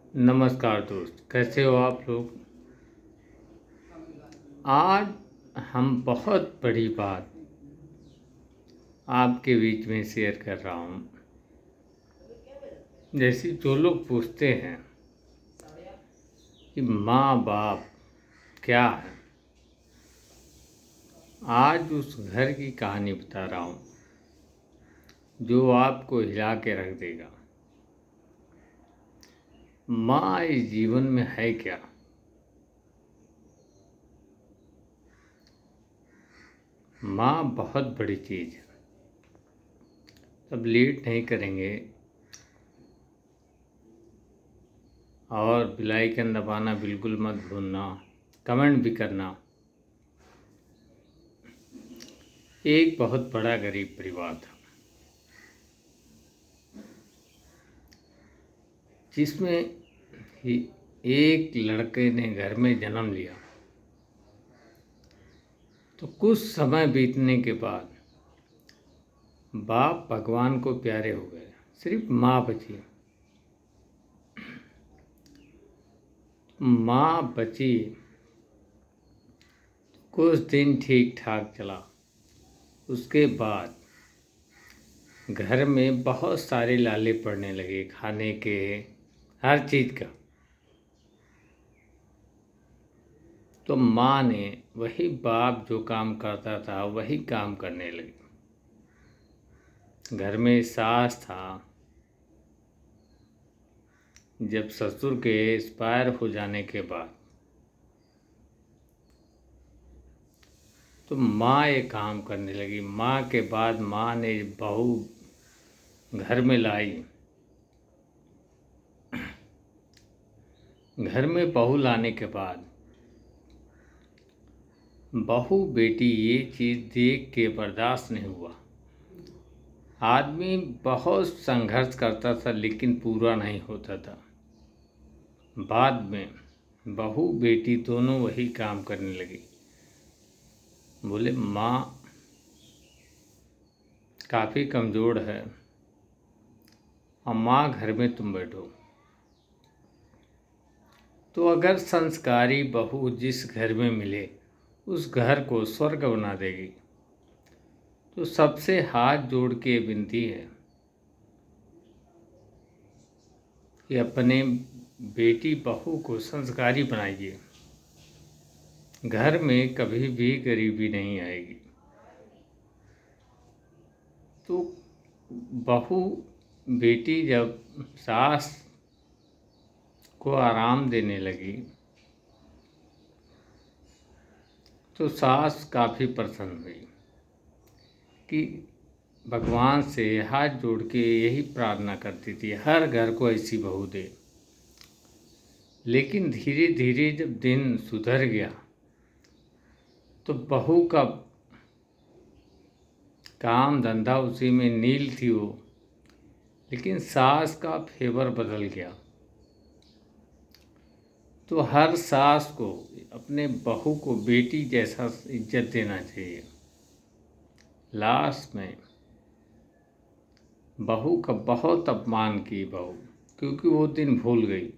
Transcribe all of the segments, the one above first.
नमस्कार दोस्त, कैसे हो आप लोग। आज हम बहुत बड़ी बात आपके बीच में शेयर कर रहा हूँ। जैसे जो लोग पूछते हैं कि माँ बाप क्या है, आज उस घर की कहानी बता रहा हूँ जो आपको हिला के रख देगा। माँ इस जीवन में है क्या। माँ बहुत बड़ी चीज़ है। अब लेट नहीं करेंगे और बेल आइकन दबाना बिल्कुल मत भूलना, कमेंट भी करना। एक बहुत बड़ा गरीब परिवार था जिसमें एक लड़के ने घर में जन्म लिया। तो कुछ समय बीतने के बाद बाप भगवान को प्यारे हो गए, सिर्फ माँ बची। माँ बची, कुछ दिन ठीक ठाक चला। उसके बाद घर में बहुत सारे लाले पड़ने लगे, खाने के, हर चीज़ का। तो माँ ने वही बाप जो काम करता था वही काम करने लगी। घर में सास था। जब ससुर के एक्सपायर हो जाने के बाद तो माँ ये काम करने लगी। माँ के बाद माँ ने बहू घर में लाई। घर में बहू लाने के बाद बहू बेटी ये चीज़ देख के बर्दाश्त नहीं हुआ। आदमी बहुत संघर्ष करता था लेकिन पूरा नहीं होता था। बाद में बहू बेटी दोनों वही काम करने लगी। बोले माँ काफ़ी कमज़ोर है और माँ घर में तुम बैठो। तो अगर संस्कारी बहू जिस घर में मिले उस घर को स्वर्ग बना देगी। तो सबसे हाथ जोड़ के विनती है कि अपने बेटी बहू को संस्कारी बनाइए। घर में कभी भी गरीबी नहीं आएगी। तो बहू बेटी जब सास को आराम देने लगी तो सास काफ़ी प्रसन्न हुई कि भगवान से हाथ जोड़ के यही प्रार्थना करती थी हर घर को ऐसी बहू दे। लेकिन धीरे धीरे जब दिन सुधर गया तो बहू का काम धंधा उसी में नील थी वो, लेकिन सास का फेवर बदल गया। तो हर सास को अपने बहू को बेटी जैसा इज्जत देना चाहिए। लास्ट में बहू का बहुत अपमान की बहू, क्योंकि वो दिन भूल गई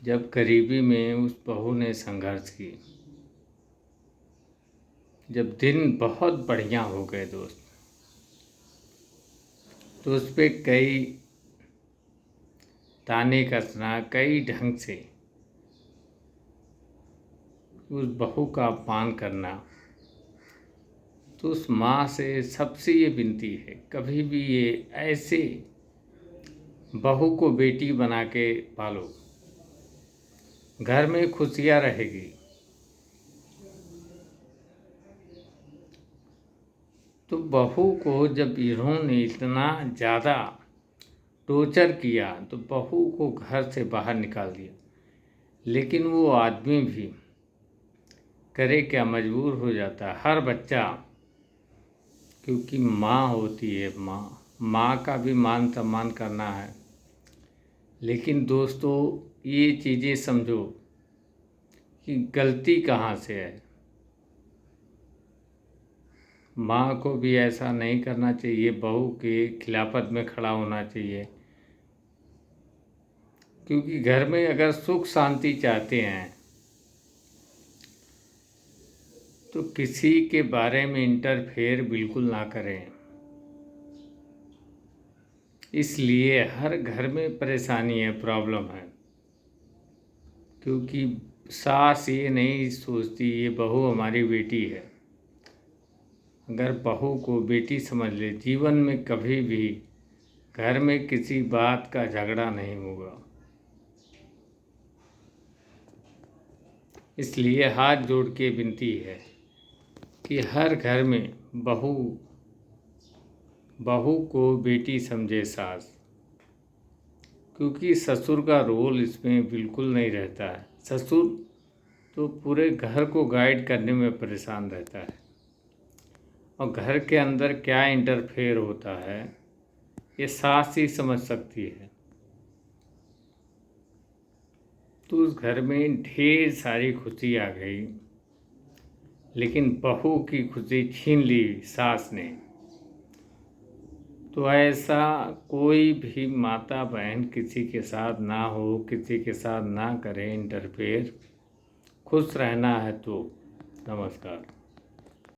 जब गरीबी में उस बहू ने संघर्ष की। जब दिन बहुत बढ़िया हो गए दोस्त, तो उस पर कई ताने कसना, कई ढंग से उस बहू का अपमान करना। तो उस माँ से सबसे ये विनती है, कभी भी ये ऐसे बहू को बेटी बना के पालो, घर में खुशियाँ रहेगी। तो बहू को जब इन्होंने इतना ज़्यादा टॉर्चर किया तो बहू को घर से बाहर निकाल दिया। लेकिन वो आदमी भी करे क्या, मजबूर हो जाता है हर बच्चा, क्योंकि माँ होती है। माँ का भी मान सम्मान करना है। लेकिन दोस्तों ये चीज़ें समझो कि गलती कहाँ से है। माँ को भी ऐसा नहीं करना चाहिए, बहू के खिलाफत में खड़ा होना चाहिए। क्योंकि घर में अगर सुख शांति चाहते हैं तो किसी के बारे में इंटरफेयर बिल्कुल ना करें। इसलिए हर घर में परेशानी है, प्रॉब्लम है, क्योंकि सास ये नहीं सोचती ये बहू हमारी बेटी है। अगर बहू को बेटी समझ ले, जीवन में कभी भी घर में किसी बात का झगड़ा नहीं होगा। इसलिए हाथ जोड़ के विनती है कि हर घर में बहू को बेटी समझे सास, क्योंकि ससुर का रोल इसमें बिल्कुल नहीं रहता है। ससुर तो पूरे घर को गाइड करने में परेशान रहता है, और घर के अंदर क्या इंटरफेयर होता है ये सास ही समझ सकती है। तो उस घर में ढेर सारी खुशी आ गई, लेकिन बहू की खुशी छीन ली सास ने। तो ऐसा कोई भी माता बहन किसी के साथ ना हो, किसी के साथ ना करे इंटरफेयर। खुश रहना है तो नमस्कार।